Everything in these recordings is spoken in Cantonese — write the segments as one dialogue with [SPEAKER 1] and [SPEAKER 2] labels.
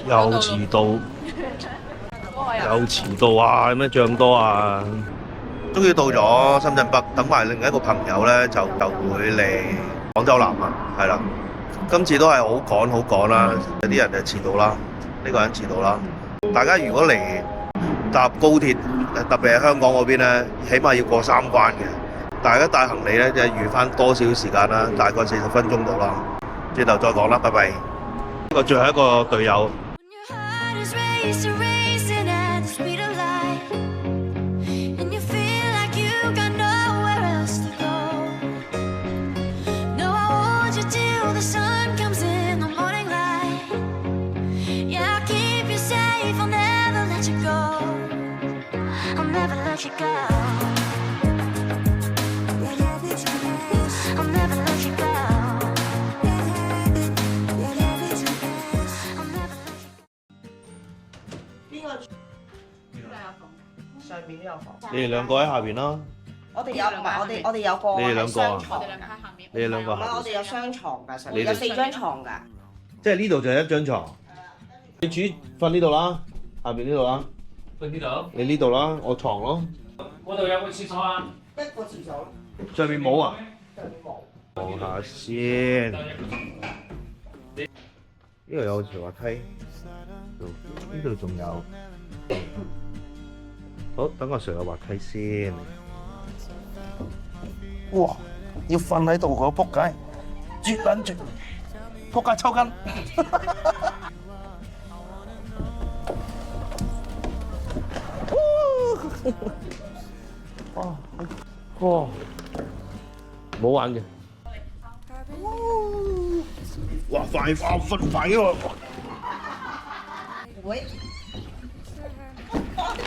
[SPEAKER 1] 又遲到，又遲到啊！有咩漲咁多啊？終於到咗深圳北，等埋另一個朋友咧就會嚟廣州南啊，係啦。今次都係好趕啦，有啲人就遲到啦，呢個人遲到啦。大家如果嚟搭高鐵，特別係香港嗰邊咧，起碼要過3關嘅。大家帶行李咧就預翻多少時間啦，大概40分鐘到啦。轉頭再講啦，拜拜。呢個最後一個隊友。
[SPEAKER 2] 上面都有房。
[SPEAKER 1] 你哋兩個喺下邊啦。
[SPEAKER 2] 我哋有，唔係我哋有個。
[SPEAKER 1] 你哋兩個啊？你哋兩個。
[SPEAKER 2] 唔係我哋有雙床㗎，上面有4張床㗎。
[SPEAKER 1] 即係呢度就係一張床。你主瞓呢度啦，下邊呢度啦。
[SPEAKER 3] 瞓呢度？
[SPEAKER 1] 你呢度啦，我床咯。
[SPEAKER 3] 嗰度有個廁所啊？
[SPEAKER 2] 一個廁所。
[SPEAKER 1] 上面冇啊？
[SPEAKER 2] 上面冇。
[SPEAKER 1] 望下先。呢度有條滑梯，呢度仲有。好，等我上個滑梯先。哇！要瞓喺度個仆街，絕撚絕，仆街抽筋。哇！哇！冇玩嘅。哇！快瞓快喎！
[SPEAKER 2] 喂！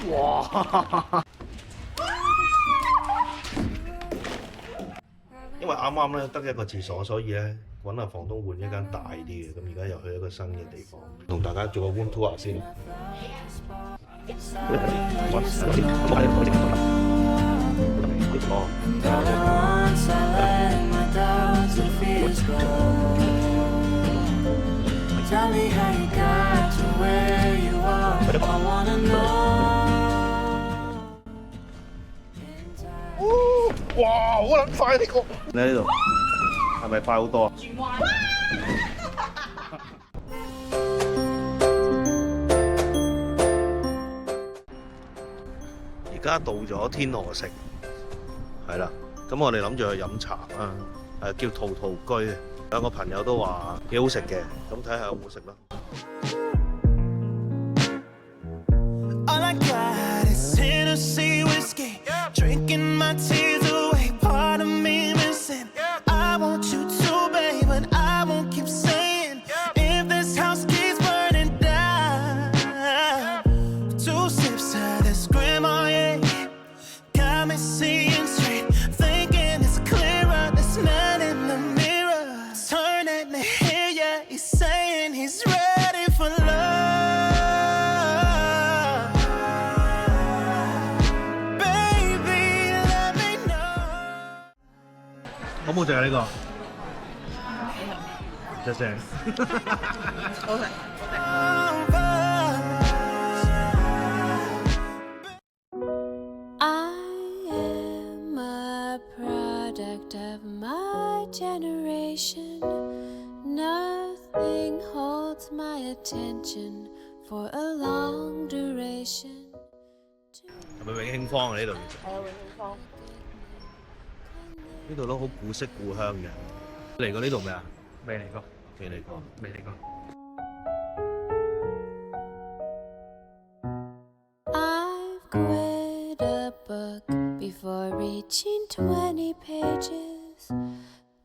[SPEAKER 1] 哇！因為啱啱咧得一個廁所，所以咧揾阿房東換一間大啲嘅。咁而家又去一個新嘅地方，同大家做個 room tour 先。哇！好撚快呢個，你喺呢度係咪快好多啊？而家到咗天河城，係啦，咁我哋諗住去飲茶啦，叫陶陶居，兩個朋友都話幾好食嘅，咁睇下有冇食啦。好冇食啊呢個，真正
[SPEAKER 2] 好食。
[SPEAKER 1] 係咪永慶坊啊？呢度
[SPEAKER 2] 係啊，永慶坊。
[SPEAKER 1] 呢度都好古色古香嘅。嚟過呢度未啊？
[SPEAKER 3] 未嚟過，
[SPEAKER 1] 未嚟過，
[SPEAKER 3] 未嚟過。
[SPEAKER 4] I've quit a book before reaching 20 pages.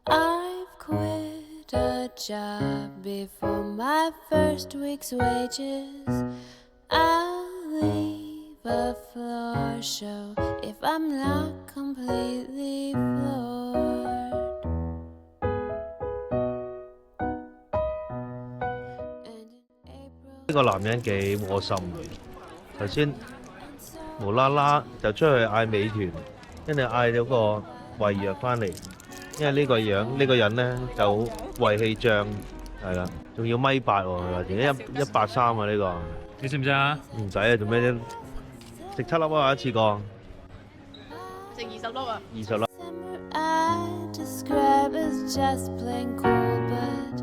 [SPEAKER 4] I've quit a job before my first week's wages. I'll leave a floor show if I'm not completely floored.
[SPEAKER 1] 呢個男人幾窩心嘅。頭先無啦啦就出去嗌美團，跟住嗌咗個胃藥翻嚟，因為呢個人咧就胃氣脹，係啦，仲要米八喎，而家183啊呢個。
[SPEAKER 3] 你食唔食啊？
[SPEAKER 1] 唔使啊，做咩啫？食7粒啊，一次過。
[SPEAKER 2] 食20粒啊
[SPEAKER 1] 20粒。
[SPEAKER 4] I describe as just plain cool, but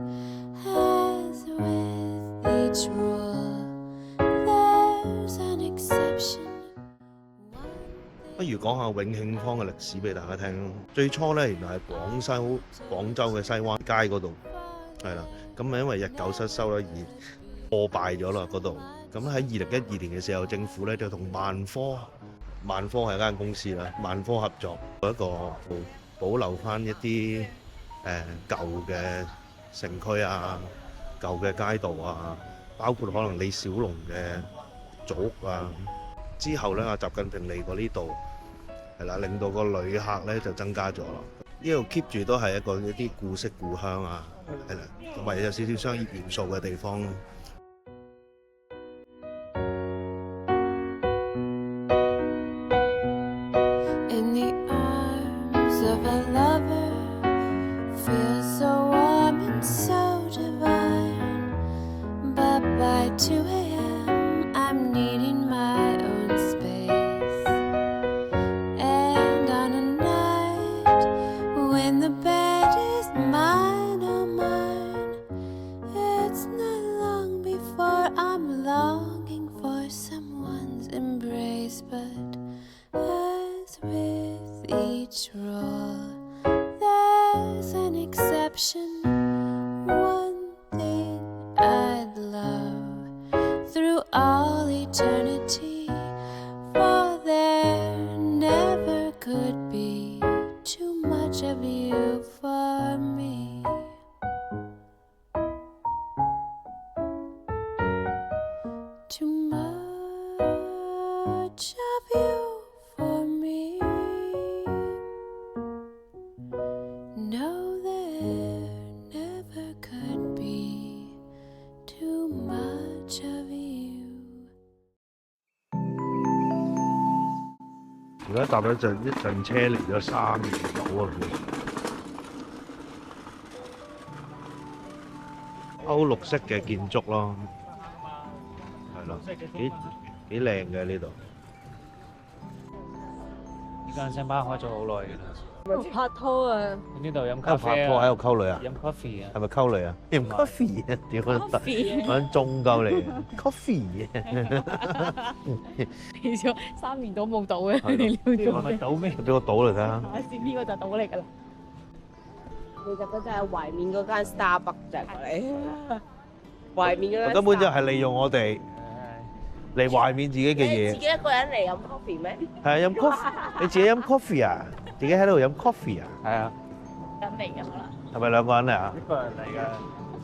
[SPEAKER 4] as with each rule, there's an exception.
[SPEAKER 1] 不如講下永慶坊嘅歷史俾大家聽。最初咧，原來係廣州嘅西灣街嗰度，係啦。咁啊，因為日久失修咧而破敗咗啦嗰度。咁喺2012年嘅時候，政府咧就同萬科係一間公司啦，萬科合作一個保留翻一啲舊嘅城區啊、舊嘅街道啊，包括可能李小龍嘅祖屋啊。之後咧，阿習近平嚟過呢度，係啦，令到個旅客咧就增加咗啦。呢度 keep 住都係一啲故色故香啊，係啦，同埋有少少商業元素嘅地方。
[SPEAKER 4] In the arms of a lover, feels so warm and so divine. But by 2 a.m., I'm needing my own space. And on a night when the bed is mine, oh mine, it's not long before I'm longing for someone's embrace. But as with each rule, there's an exception. One thing I'd love through all eternity, for there never could be too much of you for me. Too much of you for me. No, there never could be too much of you.
[SPEAKER 1] 而家搭咗一陣車嚟咗3年到啊！歐陸式嘅建築咯，係咯，幾靚嘅呢度。
[SPEAKER 3] 呢間星巴克開咗好耐㗎啦。
[SPEAKER 2] 拍拖啊！
[SPEAKER 3] 喺呢度飲
[SPEAKER 1] 喺
[SPEAKER 3] 咖啡
[SPEAKER 1] 度拍拖喺度溝女啊？
[SPEAKER 3] 飲 coffee 啊？
[SPEAKER 1] 係咪溝女啊？飲 coffee 啊？屌得，揾中鳩你 coffee 啊！
[SPEAKER 2] 你咗3年都冇到嘅，你
[SPEAKER 3] 呢個係咪倒咩？
[SPEAKER 1] 俾我倒嚟睇下。
[SPEAKER 2] 下次呢個就到嚟㗎啦。其實嗰就係懷緬嗰間 Starbucks 啫，你懷緬嗰間。
[SPEAKER 1] 根本就係利用我哋嚟懷緬自己嘅嘢。
[SPEAKER 2] 自己一個人嚟飲 coffee 咩？
[SPEAKER 1] 係啊，飲 coffee， 你自己飲 coffee 啊？自己喺度飲 coffee 啊？
[SPEAKER 3] 係啊，
[SPEAKER 2] 緊嚟㗎啦。
[SPEAKER 1] 係咪2個人嚟啊？
[SPEAKER 3] 一個人嚟㗎。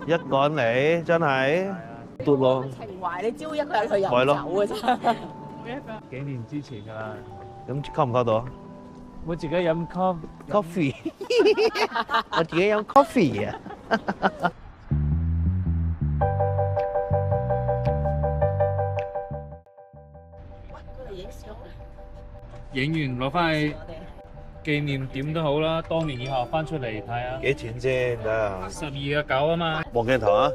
[SPEAKER 1] 一個人嚟，真係嘟咯。
[SPEAKER 2] 情懷，你只會一個人去飲
[SPEAKER 1] 係咯
[SPEAKER 2] 酒嘅啫。
[SPEAKER 3] 幾年之前㗎啦。
[SPEAKER 1] 咁溝唔溝到啊
[SPEAKER 3] 我自己飲
[SPEAKER 1] ？coffee， 我自己飲 coffee 啊！
[SPEAKER 3] 影完攞翻去紀念點都好啦，多年以後翻出嚟睇下。
[SPEAKER 1] 幾錢先？睇下。
[SPEAKER 3] 12.9啊嘛。
[SPEAKER 1] 望鏡頭啊！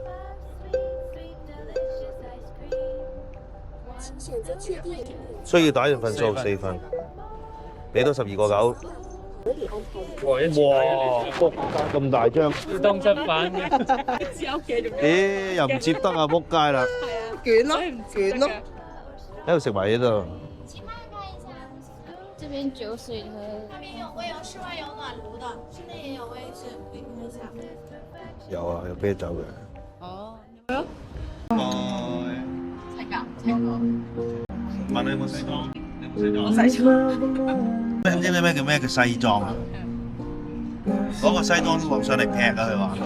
[SPEAKER 1] 需要打完份數4份，俾到12.9。
[SPEAKER 3] 哇！
[SPEAKER 1] 咁大張，
[SPEAKER 3] 當真版嘅。
[SPEAKER 1] 咦又唔接得啊！仆街啦！
[SPEAKER 2] 捲咯，捲咯。
[SPEAKER 1] 喺度食埋嘢度。
[SPEAKER 4] 这边酒水和
[SPEAKER 5] 那边有，我有室外有暖炉的，室内也有，我也是可以看一下。
[SPEAKER 1] 有啊，有啤酒嘅。
[SPEAKER 2] 哦，
[SPEAKER 1] 拜。
[SPEAKER 2] 請㗎，請過。
[SPEAKER 1] 問你有冇西裝？你有冇西裝？
[SPEAKER 2] 我洗咗。
[SPEAKER 1] 咩叫西裝啊？嗰個西裝都落上嚟劈啊！佢話。